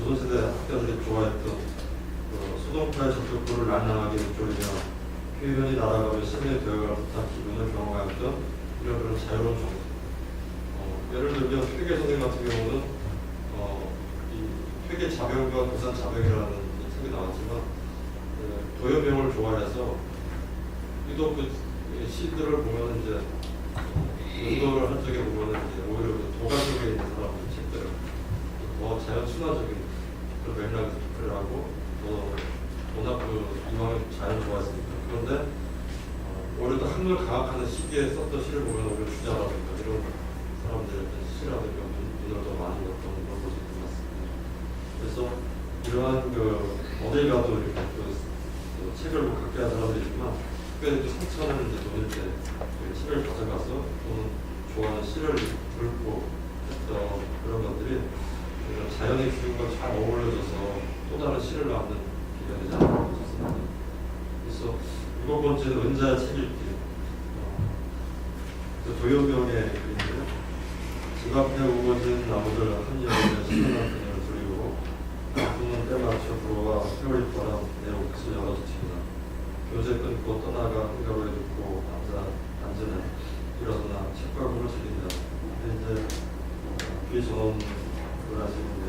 조선시대 학자들이 좋아했던 수동파의 적격부를 난항하게 쪼리며 표현이 날아가며 심리에 되어갈 듯한 기분을 경험하였던 이런 그런 자유로운 정서. 예를 들면 퇴계 선생 같은 경우는 이 퇴계 자병과 부산 자병이라는 책이 나왔지만 도요병을 좋아해서 유독 그 시들을 보면 이제 운동을 할 적에 보면은 이제 오히려 그 도가 속에 있는 사람의 책들을 더 자연 친화적인 그런 맥락에서 접근을 하고 워낙 이왕에 자연 좋아했으니까. 그런데 오히려 또 한글 강학하는 시기에 썼던 시를 보면 오히려 주자라든가 이런 사람들의 시라든가 눈을 더 많이 넣었던 그런 모습이 있습니다. 그래서 이러한 어딜 가도 이렇게 책을 갖게 한 사람들이지만 특별히 상처는 이제 보낼 때 책을 가져가서 또는 좋아하는 시를 읽고 했던 그런 것들이 자연의 기운과 잘 어우러져서 또 다른 시를 낳는 기간이 잘 어우러졌습니다. 그래서 7번째는 은자의 책 읽기. 도요병의 그림인데요. 집 앞에 우거진 나무들 한 여름에 시원한 그늘을 두리고 부는 때맞춰 불어와 세월이 바람 내 옷을 열어젖힌다. 교재 끊고 떠나가 한가로에 눕고 앉으네. 일어서나 책과 글을 즐긴다. 이제 비전원을 하시는데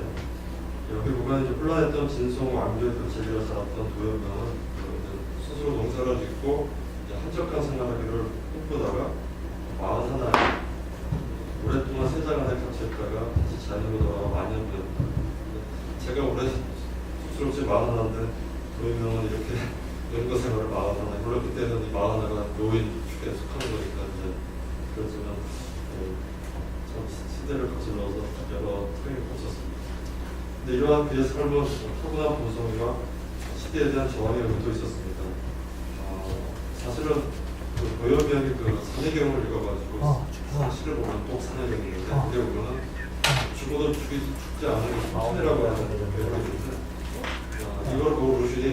여기 보면 이제 혼란했던 진송 왕조의 교체기를 살았던 도요병은 스스로 농사를 짓고 이제 한적한 생활하기를 꿈꾸다가 41에 오랫동안 세상 안에 갇혀있다가 다시 자연으로 돌아와 만년되었다. 제가 올해 쑥스럽지 41인데 도요병은 이렇게 연거 생활을 41, 물론 그때는 이 41가 노인 축에 속하는 거니까 이제 그렇지만 참 시대를 거슬러서 여러 트랙이 꽂혔습니다. 근데 이러한 그의 삶은 타고난 본성과 시대에 대한 저항의 의도 있었습니다. 사실은 도요병이 산해경을 읽어가지고 시를 보면 꼭 산해경인데 근데 보면은 죽어도 죽지 않은 산해라고 하는 표현이 있는데 이걸 보고 루시는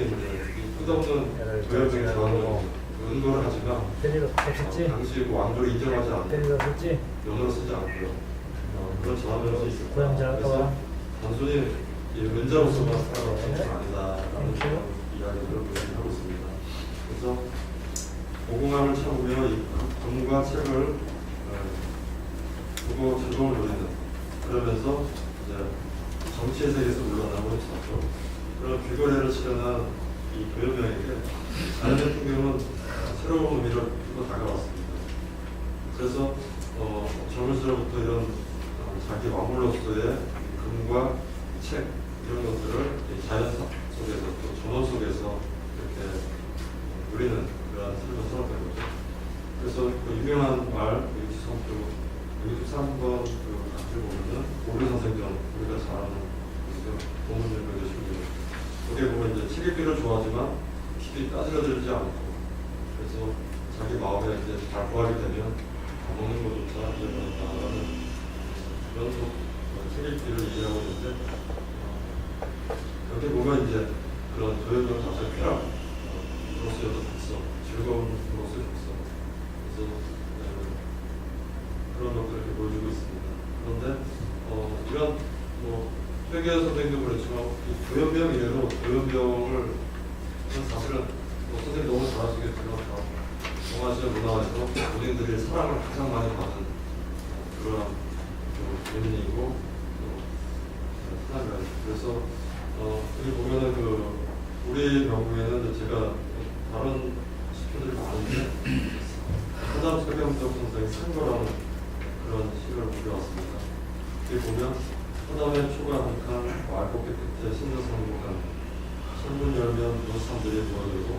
끝없는 도요병의 저항을 은거를 하지만 당시 왕조를 인정하지 않는 연어를 쓰지 않고요. 그런 저항을 있었다. 그래서 단순히 은자로서만 살아가는 것은 아니다라는 이야기를 하고 있습니다. 그래서 고공함을 참으며 이 금과 책을 보고 즐거움을 누리는 그러면서 이제 정치의 세계에서 물러나고 있었죠. 그런 귀거래를 치르는 이 도요병에게 자연의 풍경은 새로운 의미를 두고 다가왔습니다. 그래서 젊은 시절부터 이런 자기 와물로서의 금과 책 이런 것들을 자연 속에서 또 전원 속에서 이렇게 누리는 그런 삶을 살았던 거죠. 그래서 유명한 말 63번 같은 보면은 고려 선생전 우리가 잘 아는 고문열병의 실력. 거기에 보면 이제 책 읽기를 좋아하지만 깊이 따지러들지 않고 그래서 자기 마음에 이제 잘 구하게 되면 먹는 것조차 이어졌다라는 그런 책 읽기를 얘기하고 있는데 여기 보면 이제 그런 도요병 자체의 쾌락 으로서의 독서, 즐거운 으로서의 독서 그래서 그런 것들을 이렇게 보여주고 있습니다. 그런데 이런 퇴계 선생님도 그렇지만 도요병 이래로 도요병을 사실은 선생님 너무 잘하시겠지만 동아시아 문화에서 본인들이 사랑을 가장 많이 받은 그런 예민이고 사랑을 그래서 여기 보면은 우리 명부에는 제가 다른 시편들이 많은데 사담 서경적 선생의 상거라는 그런 시를 보여왔습니다. 여기 보면 사담의 초가 한 칸, 말꽃빛 끝에 신선성국한 창문 열면 노사람들이 모여들고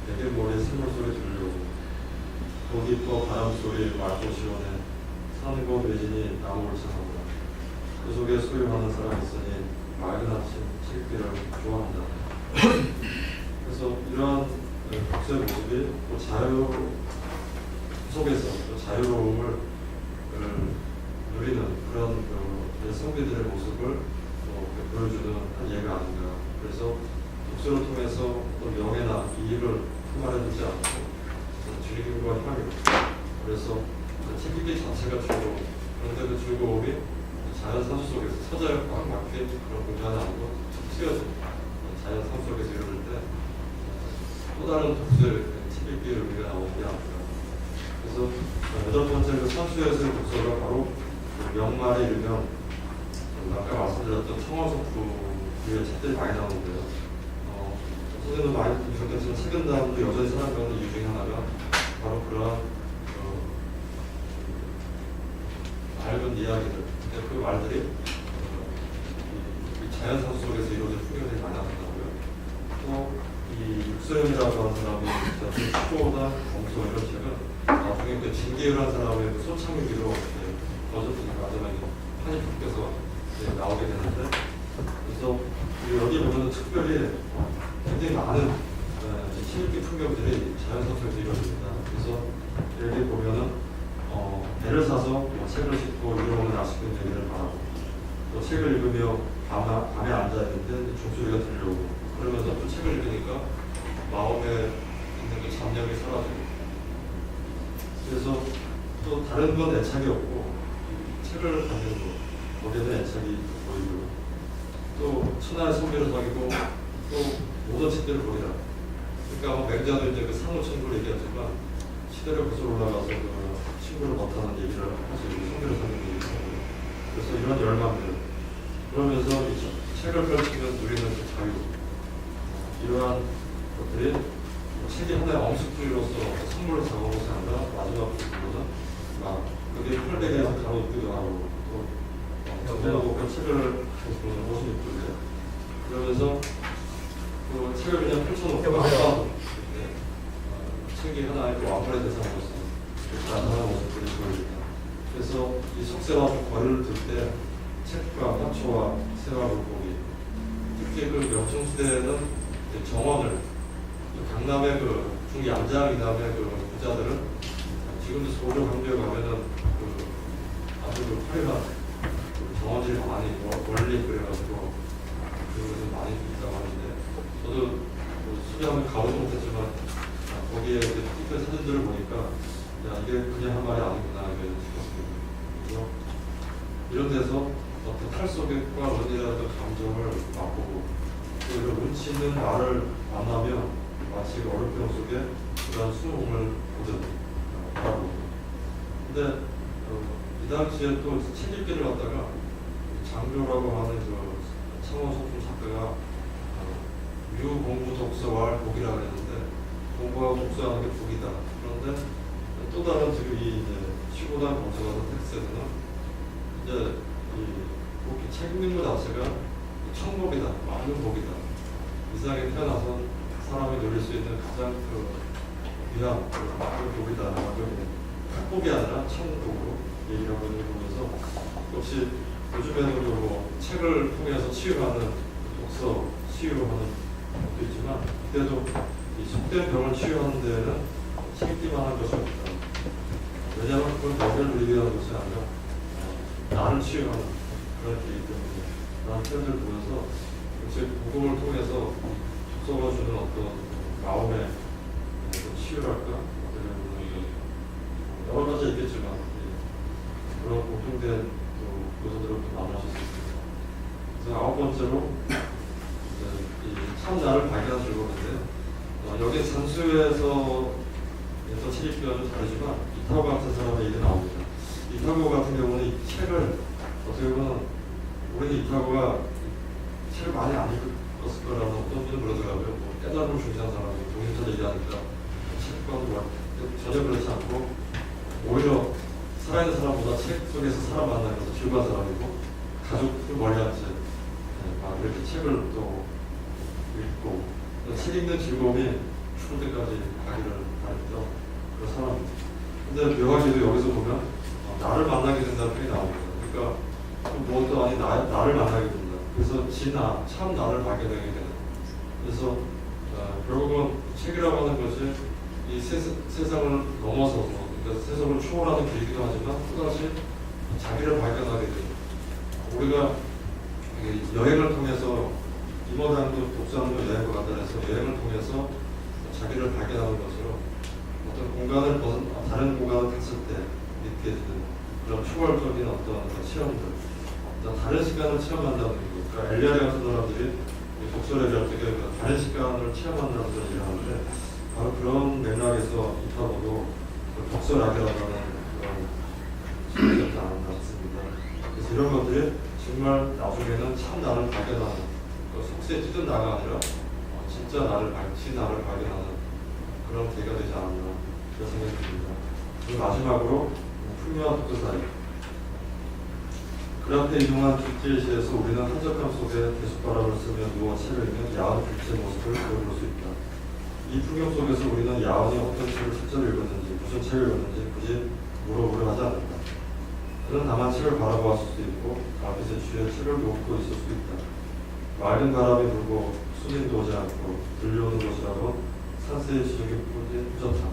베개 모래 샘물 소리 들려오고 거기 또 바람 소리 맑고 시원해 산과 매진이 나무를 상하구나. 그 속에 소유하는 사람이 있으니 맑은 아침 책기를 좋아한다. 그래서 이러한 독서의 모습이 또 자유 속에서 또 자유로움을 누리는 그런 성비들의 모습을 보여주는 한 예가 아닌가. 그래서 독서를 통해서 또 명예나 이익을 품아내지 않고 즐김과 향유. 그래서 책 읽기 자체가 즐거움. 그런데 그 즐거움이 자연 산수 속에서 서자에 꽉 막힌 그런 공간이 아니고 튀어서 자연 삶 속에서 이루어질 때 또 다른 독서의 책읽기의 의미가 나오는 게 아닐까. 그래서 여덟 번째 그 산수에서의 독서가 바로 그 명말에 이르면 아까 말씀드렸던 청원석부의 책들이 많이 나오는데요. 선생님도 많이 보셨겠지만 최근 다음도 여전히 사랑하는 이유 중에 하나가 바로 그러한 밝은 이야기들, 그 말들이 이 자연 산수 속에서 이루어진 풍경들이 많이 나타나고요. 또 이 육서연이라고 하는 사람이 축구보다 검소 이런 책은 나중에 그 진계율한 사람의 그 소창유기로 거듭되니까 마지막에 판이 바뀌어서 나오게 되는데, 그래서 여기 보면 특별히 굉장히 많은 신입기 풍경들이 자연 산수에서 이루어집니다. 그래서 여기 보면은 배를 사서 책을 싣고 이루어오는 아쉽은 얘기를 말하고, 또 책을 읽으며 밤에 앉아있는데 종소리가 들려오고, 그러면서 또 책을 읽으니까 마음에 있는 그 잡념이 사라지고, 그래서 또 다른 건 애착이 없고 책을 받는 거 거기에는 애착이 보이고, 또 천하의 성비를 사귀고 또 모든 책들을 보이라. 그러니까 맹자도 이제 그 상호천구를 얘기하지만 시대를 거슬러 올라가서 그 친구를 못하는 얘기를 하시고 성비를 사귀는 얘기를 하고, 그래서 이런 열망들, 그러면서 이 책을 펼치면 누리는 그 자유, 이러한 것들이 책이 하나의 엄숙주의로서 선물을 작업하지 않아 마지막 부분은 막 그게 펄백에서 가로등기도 하고 또 대하고 그 책을 보는 모습이 있거든요. 그러면서 그 책을 그냥 펼쳐놓고 아까도 책이 하나의 그 완판의 대상으로서 나타나는 모습들이 보입니다. 그래서 이 속세와 거리를 둘 때 책과 화초와 새와 물고기, 특히 그 명청시대에는 정원을 강남의 그 중양장 이남의 그 부자들은 지금도 서울 광주에 가면은 그 아주 그 화려한 그 정원들이 많이 멀리 그래가지고 그것을 많이 있다고 하는데, 저도 수리하면 가보지 못했지만 거기에 이렇게 사진들을 보니까 야 이게 그냥 한 말이 아니구나 이렇게 싶었습니다. 그래서 이런 데서 어떤 탈속과 원이라는 감정을 맛보고, 또 이런 운치 있는 말을 만나면 마치 얼음병 속에 그런 수홍을 보듯 하고. 근데 이 당시에 또 책 읽기를 갖다가 장조라고 하는 그 창원 소품 작가가 유공부 독서와 복이라 그랬는데, 공부하고 독서하는 게 복이다. 그런데 또 다른 지금 이 시고단 검사가서 텍스트에서는 이제 이 책 읽는 것 자체가 천복이다, 많은 복이다. 이 세상에 태어나서 사람이 누릴 수 있는 가장 그 귀한 그 복이다라고 학복이 아니라 천복으로 얘기하고 있는 거 보면서, 역시 요즘에는 뭐 책을 통해서 치유하는 독서 치유하는 것도 있지만, 그때도 이 속된 병을 치유하는 데에는 책 읽기만 한 것이 없다. 왜냐하면 그건 너를 누리게 하는 것이 아니라 나를 치유하는 그런 길이기 때문에 그런 표현을 보면서 역시 복음을 통해서 독서가 주는 어떤 마음의 치유랄까, 여러 가지 있겠지만 그런 공통된 요소들을 만나실 수 있습니다. 그래서 아홉 번째로 참 나를 발견한 즐거운데, 여기 산수에서 책읽기가 좀 다르지만 이타고 같은 사람의 얘기 나옵니다. 이타고 같은 경우는 이 책을 어떻게 보면 우리 이타고가 책을 많이 안 읽었을 거라는 어떤 분은 그러더라고요. 뭐 깨달음을 중시한 사람이 동심처럼 얘기하니까 책과 전혀 그렇지 않고, 오히려 살아있는 사람보다 책 속에서 사람 만나면서 즐거운 사람이고, 가족을 멀리한 채 막 이렇게 책을 또 읽고, 책 읽는 즐거움이 죽을 때까지 가기를 바랬던 그런 사람입니다. 근데 묘하게도 여기서 보면 나를 만나게 된다는 표현이 나옵니다. 그러니까 무엇도 아닌 나를 만나게 된다. 그래서 진나, 참 나를 발견하게 되는. 그래서 결국은 책이라고 하는 것이 이 세상을 넘어서서, 그러니까 세상을 초월하는 길이기도 하지만 또다시 자기를 발견하게 되는. 우리가 여행을 통해서 이모당도 독서하는 여행과 같다 해서 여행을 통해서 자기를 발견하는 것으로 어떤 공간을 다른 공간을 갔을 때 있게 되는 그런 초월적인 어떤 체험들, 다른 시간을 체험한다는 거. 그러니까 엘리아리 같은 사람들이 독서를 어떻게 다른 시간을 체험한다는 걸 얘기하는데 바로 그런 맥락에서 이타보도 독서락이라는 그런 소리가 않았나 싶습니다. 그래서 이런 것들이 정말 나중에는 참 나를 발견하는 속세에 찌든 나가 아니라 진짜 나를 발견하는 그런 계기가 되지 않았나 그런 생각이 듭니다. 그리고 마지막으로 풍요와 독서 사이. 그 앞에 이동한 길제시에서 우리는 한적함 속에 대숫바람을 쓰며 누워 책을 읽는 야한 길제 모습을 보여볼 수 있다. 이 풍경 속에서 우리는 야한이 어떤 책을 실제로 읽었는지, 무슨 책을 읽었는지 굳이 물어보려 하지 않는다. 그는 다만 책을 바라보았을 수도 있고 앞에서 쥐에 책을 놓고 있을 수도 있다. 맑은 바람이 불고 손님도 오지 않고 들려오는 것이라도 산세의 지적이 뿌옇다.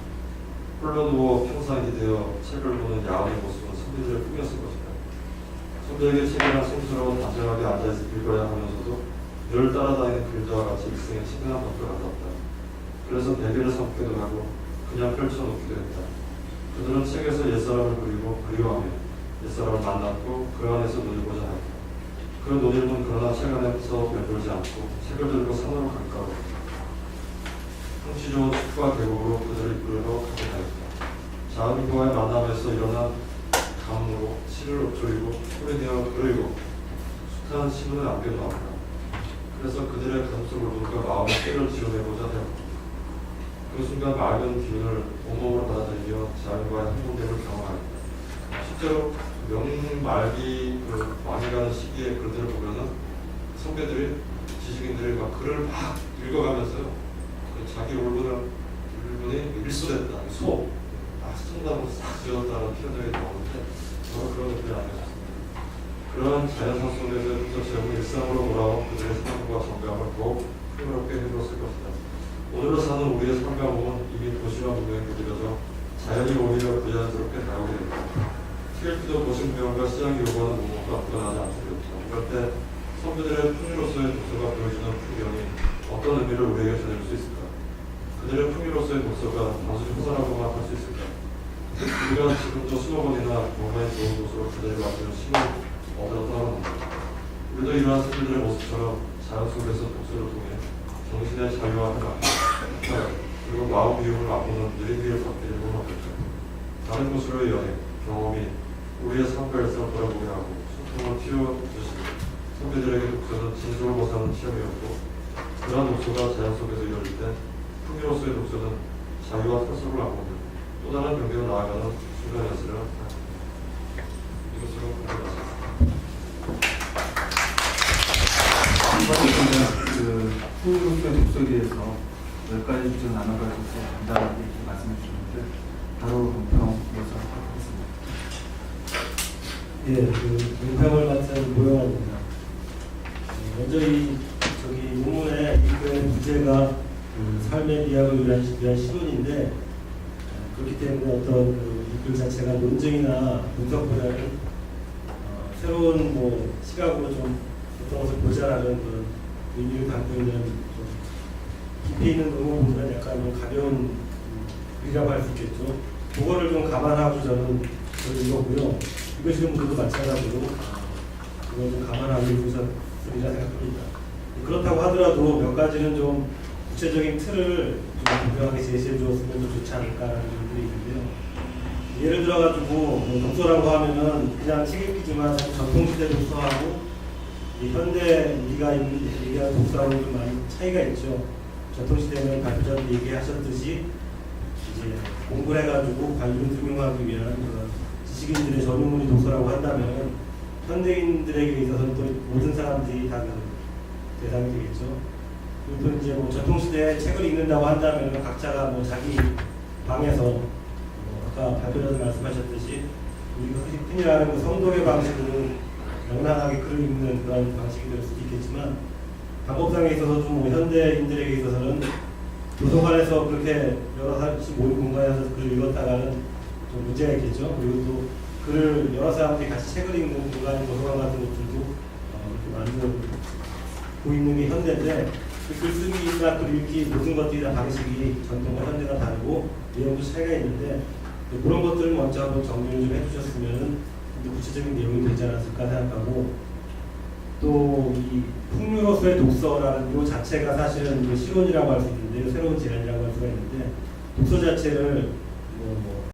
홀로 누워 평상 기대어 책을 보는 야한의 모습은 선비들의 꿈이었을 것이다. 선비에게 책이란 성스러운 단정하게 앉아있을 읽어야 하면서도 늘 따라다니는 글자와 같이 일생의 친근한 것과 같았다. 그래서 베개를 삼기도 하고 그냥 펼쳐놓기도 했다. 그들은 책에서 옛사람을 그리고 그리워하며 옛사람을 만났고 그 안에서 놀고자 했다. 그 논일은 그러나 책 안에서 맴돌지 않고 책을 들고 산으로 가까워 흥치 좋은 축구와 계곡으로 그들을 이끌어 가게 하였다. 자은과의 만남에서 일어난 감으로 실을 엎조리고 소리내어 그리고 숱한 신문을 남겨놓았다. 그래서 그들의 가슴속을 누가 마음의 때를 지어내고자 하였다. 그 순간 맑은 기운을 온몸으로 받아들이며 자연과의 한동됨을 경험하였다. 실제로 명말기 왕해가는 시기에 글들을 보면은 선배들이 지식인들이 막 글을 막 읽어가면서요. 자기 울분이 일소됐다. 시청자로 싹 지었다는 표현이 나오는데 저는 그런 것들이 아니었습니다. 그런 자연사 속에서 제목이 일상으로 돌아온 그들의 삶과 정감을 더욱 풍요롭게 해주었을 것이다. 오늘로 사는 우리의 삶과 몸은 이미 도시와 문명에 무뎌져 자연이 오히려 부자연스럽게 다가오게 된다. TLP도 도시 문명과 시장이 요구하는 몸과 불안하지 않습니다. 이럴 때 선비들의 풍류로서의 독서가 보여주는 풍경이 어떤 의미를 우리에게 전할 수 있을까? 그들의 풍류로서의 독서가 단순히 호사라고만 할 수 있을까? 우리가 지금도 20권이나 건강에 좋은 도서로 그들이 만드는 시간을 얻어 떠나는다. 우리도 이러한 선비들의 모습처럼 자연 속에서 독서를 통해 정신의 자유와 해방, 그리고 마음 비움을 맛보는 느리기를 갖게 되고 하겠다. 다른 곳으로의 여행, 경험이 우리의 삶과 일상을 돌아보게 하고 소통을 틔워주시고 선비들에게 독서는 진솔을 벗어나는 체험이었고 그러한 독서가 자연 속에서 이어질 때 풍요로서의 독서는 자유와 탄소를 맛보는 또 다른 경계로 나아가는 순간이었으려 합니다. 이것으로 끝났습니다. 그 풍요로서의 독서에 대해서 10가지 주제를 나눠가지고 간단하게 말씀해 주셨는데 바로 논평 이어서 하겠습니다. 예, 그 논평을 맡은 모형입니다. 먼저 논문의 이 주제가 삶의 비약을 위한 시문인데 그렇기 때문에 어떤 이 글 자체가 논증이나 분석보다는 새로운 시각으로 좀 어떤 것을 보자라는 그런 의미를 담고 있는 좀 깊이 있는 논문보다는 약간 좀 가벼운 글이라고 할 수 있겠죠. 그거를 좀 감안하고 저는 그걸 읽었고요. 읽으시는 분들도 마찬가지로 그걸 좀 감안하고 읽으셨으리라 생각합니다. 그렇다고 하더라도 몇 가지는 좀 구체적인 틀을 좀 분명하게 제시해 주었으면 좀 좋지 않을까라는 점들이 있는데요. 예를 들어가지고 독서라고 하면은 그냥 책 읽기지만 전통시대 독서하고 이 현대 우리가 얘기하는 독서하고는 좀 많이 차이가 있죠. 전통시대는 발표자도 얘기하셨듯이 이제 공부를 해가지고 관리를 적용하기 위한 그런 지식인들의 전유물이 독서라고 한다면 현대인들에게 있어서는 또 모든 사람들이 다 대상이 되겠죠. 그리고 이제 전통시대에 책을 읽는다고 한다면 각자가 자기 방에서 아까 발표자도 말씀하셨듯이 우리가 흔히 하는 성독의 방식으로 영란하게 글을 읽는 그런 방식이 될 수도 있겠지만 방법상에 있어서도 현대인들에게 있어서는 도서관에서 그렇게 여러 사람씩 모인 공간에서 글을 읽었다가는 좀 문제가 있겠죠. 그리고 또 글을 여러 사람들이 같이 책을 읽는 공간인 도서관 같은 것들도 이렇게 만들고 있는 게 현대인데 글쓰기나 글 읽기 모든 것들이 다 방식이 전통과 현대가 다르고 내용도 차이가 있는데 그런 것들을 먼저 한번 정리를 좀 해주셨으면 구체적인 내용이 되지 않았을까 생각하고 또 이 풍류로서의 독서라는 것 자체가 사실은 이제 실론이라고 할 수 있는데요. 새로운 제안이라고 할 수가 있는데 독서 자체를